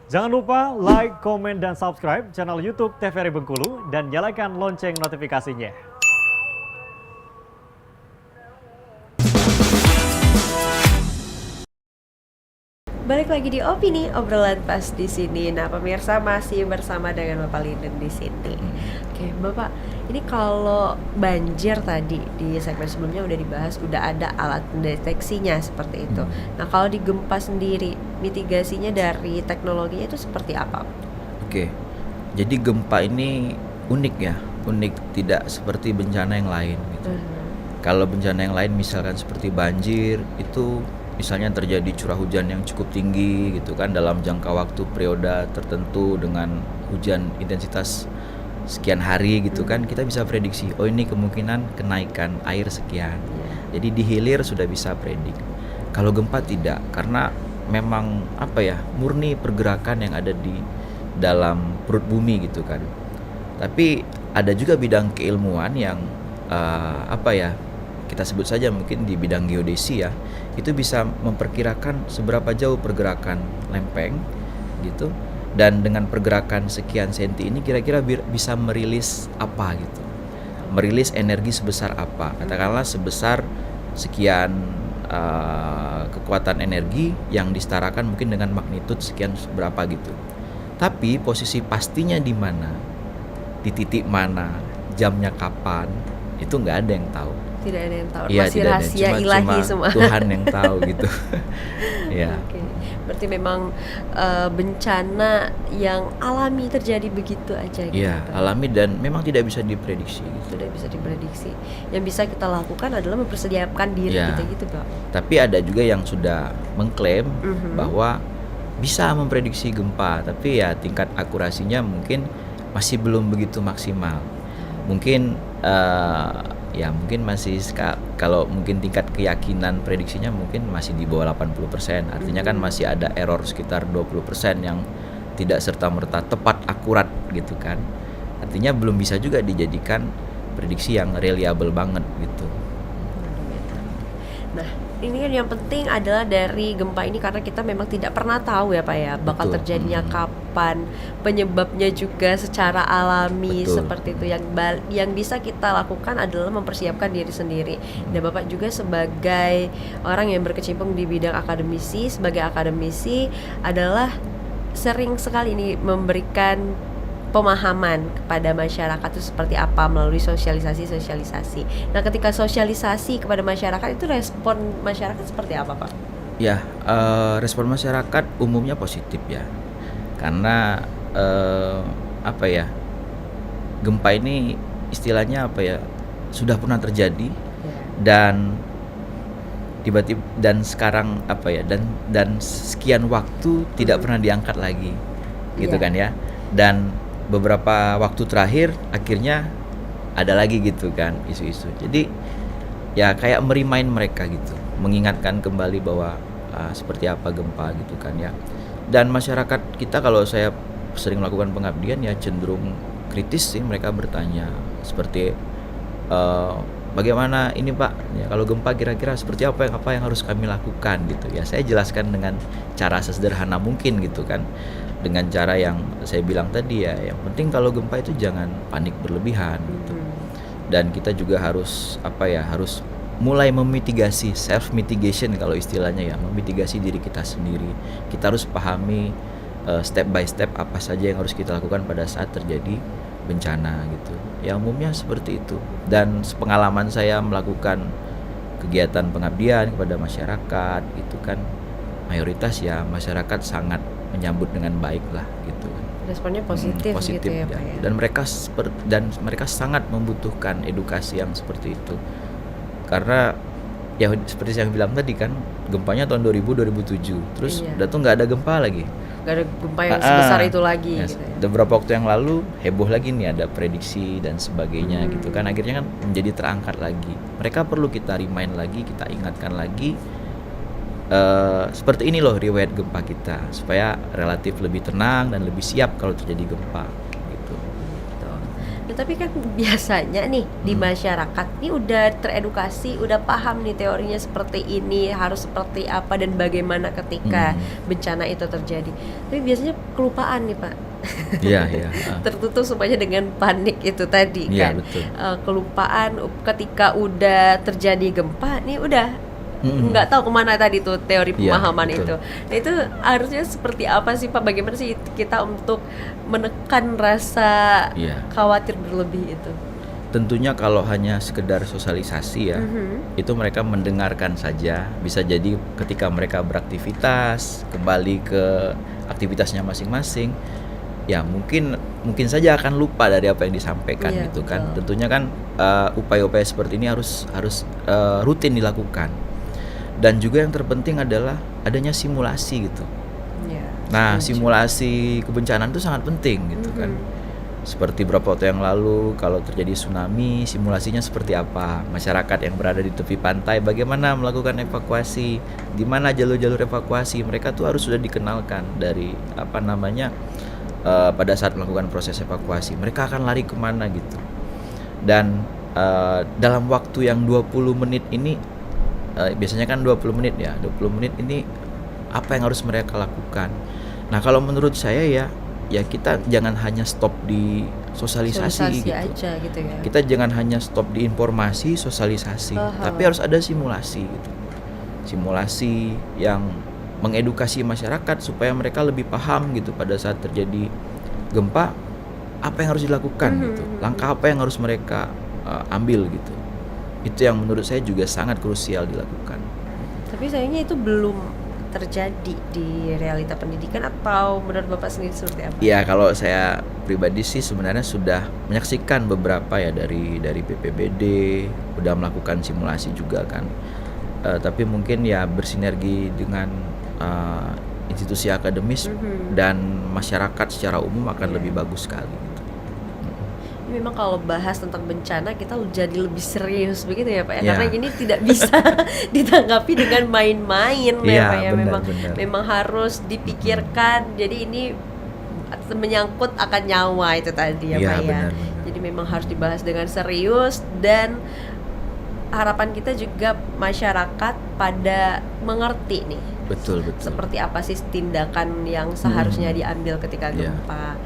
Jangan lupa like, komen, dan subscribe channel YouTube TVRI Bengkulu dan nyalakan lonceng notifikasinya. Balik lagi di Opini, obrolan pas di sini. Nah, pemirsa masih bersama dengan Bapak Linden di sini. Oke, Bapak, ini kalau banjir tadi di segmen sebelumnya udah dibahas, udah ada alat pendeteksinya seperti itu. Nah, kalau di gempa sendiri, mitigasinya dari teknologinya itu seperti apa? Oke, jadi gempa ini unik ya, unik tidak seperti bencana yang lain gitu. Kalau bencana yang lain misalkan seperti banjir itu misalnya terjadi curah hujan yang cukup tinggi gitu kan dalam jangka waktu periode tertentu dengan hujan intensitas sekian hari gitu kan kita bisa prediksi oh ini kemungkinan kenaikan air sekian. Jadi di hilir sudah bisa predik. Kalau gempa tidak karena memang murni pergerakan yang ada di dalam perut bumi gitu kan. Tapi ada juga bidang keilmuan yang kita sebut saja mungkin di bidang geodesi ya, itu bisa memperkirakan seberapa jauh pergerakan lempeng gitu, dan dengan pergerakan sekian senti ini kira-kira bisa merilis apa gitu, merilis energi sebesar apa, katakanlah sebesar sekian kekuatan energi yang disetarakan mungkin dengan magnitud sekian berapa gitu. Tapi posisi pastinya di mana, di titik mana, jamnya kapan, itu nggak ada yang tahu. Tidak ada yang tahu, Ya, masih rahasia ilahi semua. Tuhan yang tahu gitu. Ya. Oke. Berarti memang bencana yang alami terjadi begitu aja gitu. Iya, alami dan memang tidak bisa diprediksi gitu. Tidak bisa diprediksi. Yang bisa kita lakukan adalah mempersiapkan diri kita gitu, Pak. Tapi ada juga yang sudah mengklaim bahwa bisa memprediksi gempa, tapi ya tingkat akurasinya mungkin masih belum begitu maksimal. Mungkin mungkin masih kalau mungkin tingkat keyakinan prediksinya mungkin masih di bawah 80%. Artinya kan masih ada error sekitar 20% yang tidak serta-merta tepat akurat gitu kan. Artinya belum bisa juga dijadikan prediksi yang reliable banget gitu. Nah, ini kan yang penting adalah dari gempa ini karena kita memang tidak pernah tahu ya Pak ya bakal Betul. terjadinya kapan, penyebabnya juga secara alami. Betul. Seperti itu yang bisa kita lakukan adalah mempersiapkan diri sendiri. Dan Bapak juga sebagai orang yang berkecimpung di bidang akademisi, sebagai akademisi adalah sering sekali ini memberikan pemahaman kepada masyarakat itu seperti apa melalui sosialisasi. Nah, ketika sosialisasi kepada masyarakat itu respon masyarakat seperti apa, Pak? Ya, respon masyarakat umumnya positif ya, karena gempa ini istilahnya sudah pernah terjadi dan tiba-tiba dan sekarang dan sekian waktu tidak pernah diangkat lagi, gitu kan ya, dan beberapa waktu terakhir akhirnya ada lagi gitu kan isu-isu. Jadi ya kayak merimain mereka gitu, mengingatkan kembali bahwa seperti apa gempa gitu kan ya. Dan masyarakat kita kalau saya sering melakukan pengabdian ya cenderung kritis sih, mereka bertanya seperti bagaimana ini Pak ya, kalau gempa kira-kira seperti apa yang harus kami lakukan gitu ya. Saya jelaskan dengan cara sesederhana mungkin gitu kan, dengan cara yang saya bilang tadi ya, yang penting kalau gempa itu jangan panik berlebihan gitu. Dan kita juga harus harus mulai memitigasi, self mitigation kalau istilahnya ya, memitigasi diri kita sendiri. Kita harus pahami step by step apa saja yang harus kita lakukan pada saat terjadi bencana gitu. Ya umumnya seperti itu. Dan pengalaman saya melakukan kegiatan pengabdian kepada masyarakat gitu kan, mayoritas ya masyarakat sangat menyambut dengan baik lah gitu. Responnya positif gitu ya, Pak ya. Dan mereka sangat membutuhkan edukasi yang seperti itu. Karena ya seperti yang bilang tadi kan, gempanya tahun 2007. Terus udah tuh nggak ada gempa lagi. Nggak ada gempa yang sebesar itu lagi gitu ya. Beberapa waktu yang lalu heboh lagi nih, ada prediksi dan sebagainya gitu kan. Akhirnya kan menjadi terangkat lagi. Mereka perlu kita remind lagi, kita ingatkan lagi. Seperti ini loh riwayat gempa kita, supaya relatif lebih tenang dan lebih siap kalau terjadi gempa gitu. Nah, tapi kan biasanya nih di masyarakat ini udah teredukasi, udah paham nih teorinya seperti ini, harus seperti apa dan bagaimana ketika bencana itu terjadi. Tapi biasanya kelupaan nih Pak. Iya, iya. Tertutup semuanya dengan panik itu tadi Iya, kan. betul. Kelupaan ketika udah terjadi gempa nih udah nggak tahu kemana tadi tuh teori Iya, pemahaman betul. itu. Nah itu harusnya seperti apa sih Pak? Bagaimana sih kita untuk menekan rasa Iya. khawatir berlebih itu? Tentunya kalau hanya sekedar sosialisasi ya, itu mereka mendengarkan saja. Bisa jadi ketika mereka beraktivitas, kembali ke aktivitasnya masing-masing, ya mungkin saja akan lupa dari apa yang disampaikan Iya, gitu kan. betul. Tentunya kan upaya-upaya seperti ini harus rutin dilakukan. Dan juga yang terpenting adalah adanya simulasi gitu. Ya, Nah, setuju. simulasi kebencanaan itu sangat penting gitu kan. Seperti beberapa waktu yang lalu kalau terjadi tsunami, simulasinya seperti apa? Masyarakat yang berada di tepi pantai bagaimana melakukan evakuasi? Di mana jalur-jalur evakuasi? Mereka tuh harus sudah dikenalkan dari pada saat melakukan proses evakuasi. Mereka akan lari kemana gitu. Dan dalam waktu yang 20 menit ini biasanya kan 20 menit ya. 20 menit ini apa yang harus mereka lakukan? Nah, kalau menurut saya ya kita jangan hanya stop di sosialisasi gitu. aja gitu ya. Kita jangan hanya stop di informasi, sosialisasi, tapi harus ada simulasi gitu. Simulasi yang mengedukasi masyarakat supaya mereka lebih paham gitu pada saat terjadi gempa apa yang harus dilakukan gitu. Langkah apa yang harus mereka ambil gitu. Itu yang menurut saya juga sangat krusial dilakukan. Tapi sayangnya itu belum terjadi di realita pendidikan, atau menurut Bapak sendiri seperti apa? Ya, kalau saya pribadi sih sebenarnya sudah menyaksikan beberapa ya dari BPBD udah melakukan simulasi juga kan. Tapi mungkin ya bersinergi dengan institusi akademis dan masyarakat secara umum akan lebih bagus sekali gitu. Memang kalau bahas tentang bencana kita jadi lebih serius begitu ya Pak ya, Ya. karena ini tidak bisa ditanggapi dengan main-main ya Iya, Pak ya. benar. Memang harus dipikirkan. Jadi ini menyangkut akan nyawa itu tadi ya Iya, Pak ya. benar. Jadi memang harus dibahas dengan serius, dan harapan kita juga masyarakat pada mengerti nih Betul. seperti apa sih tindakan yang seharusnya diambil ketika Iya. gempa.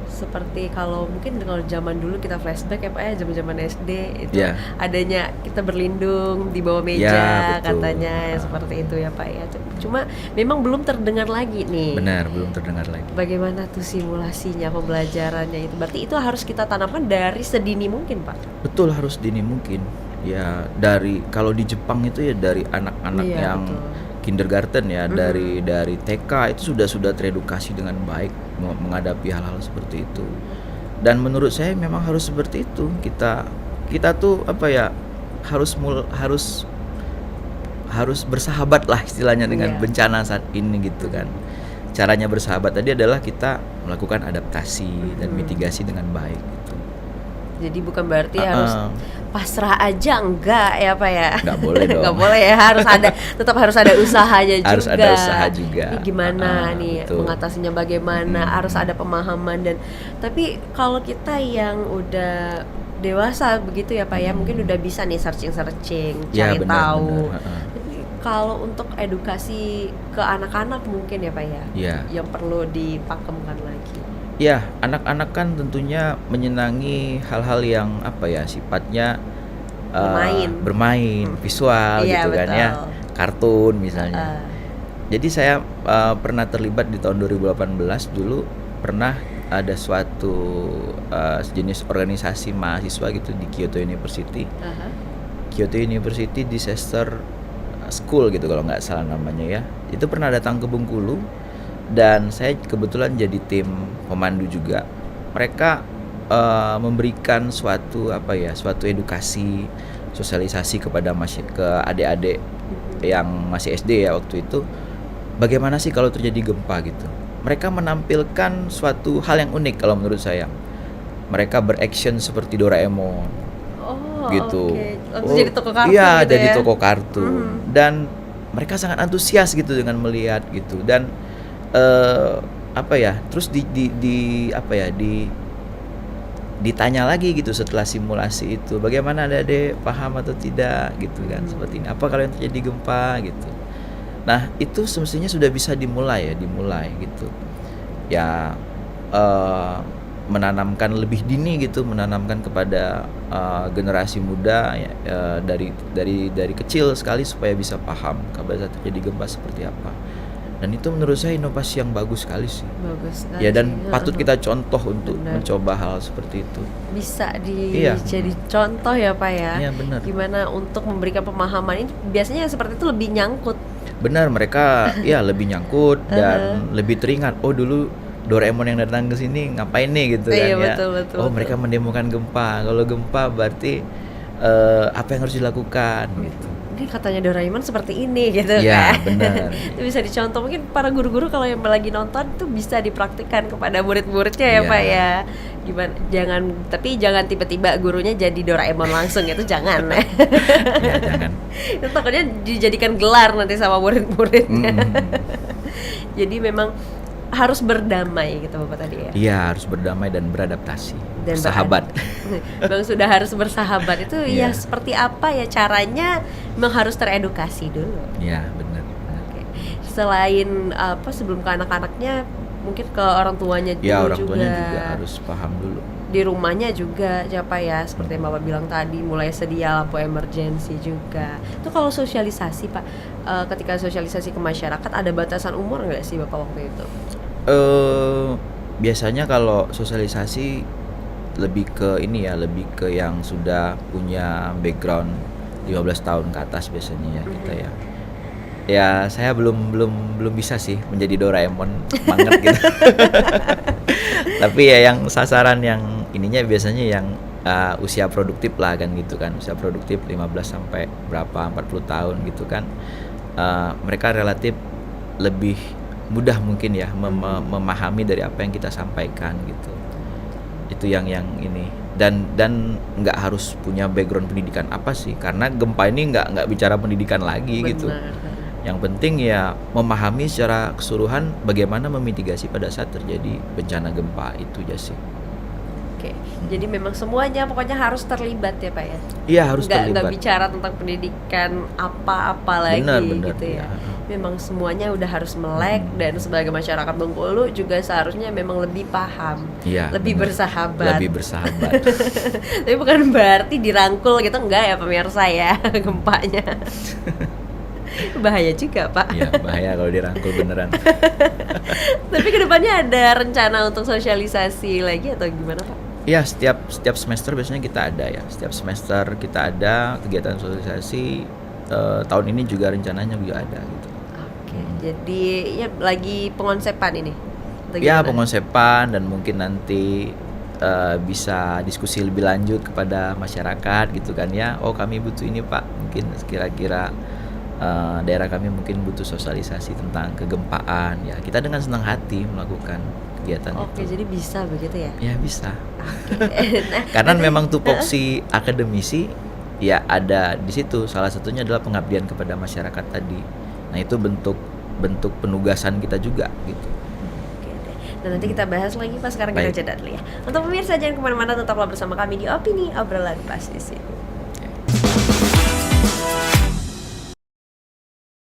Seperti kalau mungkin kalau zaman dulu kita flashback ya Pak ya, zaman-zaman SD itu Iya. adanya kita berlindung di bawah meja Ya, betul. katanya seperti itu ya Pak ya. Cuma memang belum terdengar lagi nih. Benar, belum terdengar lagi. Bagaimana tuh simulasinya, pembelajarannya itu? Berarti itu harus kita tanamkan dari sedini mungkin Pak. Betul, harus dini mungkin. Ya, kalau di Jepang itu ya dari anak-anak Iya, yang betul. kindergarten ya, dari TK itu sudah teredukasi dengan baik menghadapi hal-hal seperti itu. Dan menurut saya memang harus seperti itu. Kita tuh harus bersahabat lah istilahnya dengan Iya. bencana saat ini gitu kan. Caranya bersahabat tadi adalah kita melakukan adaptasi dan mitigasi dengan baik gitu. Jadi bukan berarti harus pasrah aja, enggak ya Pak ya. Nggak boleh dong. Nggak boleh ya, tetap harus ada usahanya juga. Harus ada usaha juga. Ini gimana nih betul. mengatasinya, bagaimana, harus ada pemahaman. Dan tapi kalau kita yang udah dewasa begitu ya Pak ya, mungkin udah bisa nih searching Ya, cari benar, tahu. benar. Tapi kalau untuk edukasi ke anak-anak mungkin ya Pak ya, Ya. yang perlu dipakemkan lagi. Ya, anak-anak kan tentunya menyenangi hal-hal yang sifatnya bermain, visual Iya, gitu kan ya, betul. kartun misalnya. Jadi saya pernah terlibat di tahun 2018 dulu, pernah ada suatu jenis organisasi mahasiswa gitu di Kyoto University. Kyoto University Disaster School gitu kalau nggak salah namanya ya. Itu pernah datang ke Bengkulu. Dan saya kebetulan jadi tim pemandu juga. Mereka memberikan suatu edukasi, sosialisasi kepada ke adik-adik yang masih SD ya waktu itu. Bagaimana sih kalau terjadi gempa gitu? Mereka menampilkan suatu hal yang unik kalau menurut saya. Mereka beraction seperti Doraemon. Oh, Gitu. oke. Langsung jadi toko kartun Iya, gitu jadi ya? toko kartun. Dan mereka sangat antusias gitu dengan melihat gitu. Dan terus ditanya lagi gitu setelah simulasi itu, bagaimana adik-adik paham atau tidak gitu kan, seperti ini. Apa kalau yang terjadi gempa gitu. Nah itu semestinya sudah bisa dimulai gitu. Ya menanamkan lebih dini gitu, menanamkan kepada generasi muda ya, dari kecil sekali supaya bisa paham pada saat terjadi gempa seperti apa. Dan itu menurut saya inovasi yang bagus sekali sih. Bagus sekali Ya dan sih. patut kita contoh untuk Benar. mencoba hal seperti itu. Bisa Iya. jadi contoh ya Pak ya. Iya, benar. Gimana untuk memberikan pemahaman ini biasanya seperti itu lebih nyangkut. Benar, mereka ya lebih nyangkut dan lebih teringat. Oh dulu Doraemon yang datang ke sini ngapain nih gitu kan Iya, ya. betul, Oh betul. mereka mendemokan gempa. Kalau gempa berarti apa yang harus dilakukan gitu. Ini katanya Doraemon seperti ini gitu Iya, kan. benar. Itu bisa dicontoh, mungkin para guru-guru kalau yang lagi nonton itu bisa dipraktikkan kepada murid-muridnya ya Iya. Pak ya. Gimana, tapi jangan tiba-tiba gurunya jadi Doraemon langsung, itu jangan. Ya jangan. Itu takutnya dijadikan gelar nanti sama murid-muridnya. Jadi memang harus berdamai gitu Bapak tadi ya. Iya harus berdamai dan beradaptasi. Dan Sahabat. Bang sudah harus bersahabat itu ya Iya. seperti apa ya caranya, memang harus teredukasi dulu. Iya benar. Oke. Selain apa sebelum ke anak-anaknya, mungkin ke orang tuanya dulu Ya orang juga. tuanya juga harus paham dulu. Di rumahnya juga siapa ya, seperti yang Bapak bilang tadi, mulai sedia lampu emergency juga. Itu kalau sosialisasi Pak, ketika sosialisasi ke masyarakat ada batasan umur nggak sih Bapak waktu itu? Biasanya kalau sosialisasi lebih ke ini ya, lebih ke yang sudah punya background 15 tahun ke atas biasanya ya kita ya. Ya saya belum bisa sih menjadi Doraemon banget gitu. Tapi ya yang sasaran yang ininya biasanya yang usia produktif lah kan gitu kan. Usia produktif 15 sampai berapa 40 tahun gitu kan. Mereka relatif lebih mudah mungkin ya memahami dari apa yang kita sampaikan gitu. Itu yang ini dan nggak harus punya background pendidikan apa sih, karena gempa ini nggak bicara pendidikan lagi gitu. Benar. Yang penting ya memahami secara keseluruhan bagaimana memitigasi pada saat terjadi bencana gempa itu aja sih. Oke, jadi memang semuanya pokoknya harus terlibat ya Pak ya. Iya harus Nggak terlibat. bicara tentang pendidikan apa-apa lagi Benar, gitu ya. ya. Memang semuanya udah harus melek, dan sebagai masyarakat Bengkulu juga seharusnya memang lebih paham, Iya, lebih benar. bersahabat. Lebih bersahabat. Tapi bukan berarti dirangkul gitu, enggak ya pemirsa ya, gempanya. Bahaya juga Pak. Ya bahaya kalau dirangkul beneran. Tapi kedepannya ada rencana untuk sosialisasi lagi atau gimana Pak? Ya setiap semester biasanya kita ada ya. Setiap semester kita ada kegiatan sosialisasi. Tahun ini juga rencananya juga ada gitu. Oke, jadi ya lagi pengonsepan ini. Atau Ya gimana? pengonsepan dan mungkin nanti bisa diskusi lebih lanjut kepada masyarakat gitu kan ya. Oh kami butuh ini Pak, mungkin kira-kira daerah kami mungkin butuh sosialisasi tentang kegempaan ya. Kita dengan senang hati melakukan kegiatan Oke, itu. jadi bisa begitu ya? Ya bisa. Oke. Nah, Karena memang tupoksi akademisi ya ada di situ. Salah satunya adalah pengabdian kepada masyarakat tadi. Nah itu bentuk penugasan kita juga gitu. oke deh. Nah, nanti kita bahas lagi Pak, sekarang kita Baik. jeda dulu ya. Untuk pemirsa jangan kemana-mana, tetaplah bersama kami di Opini Obrolan Pas di sini.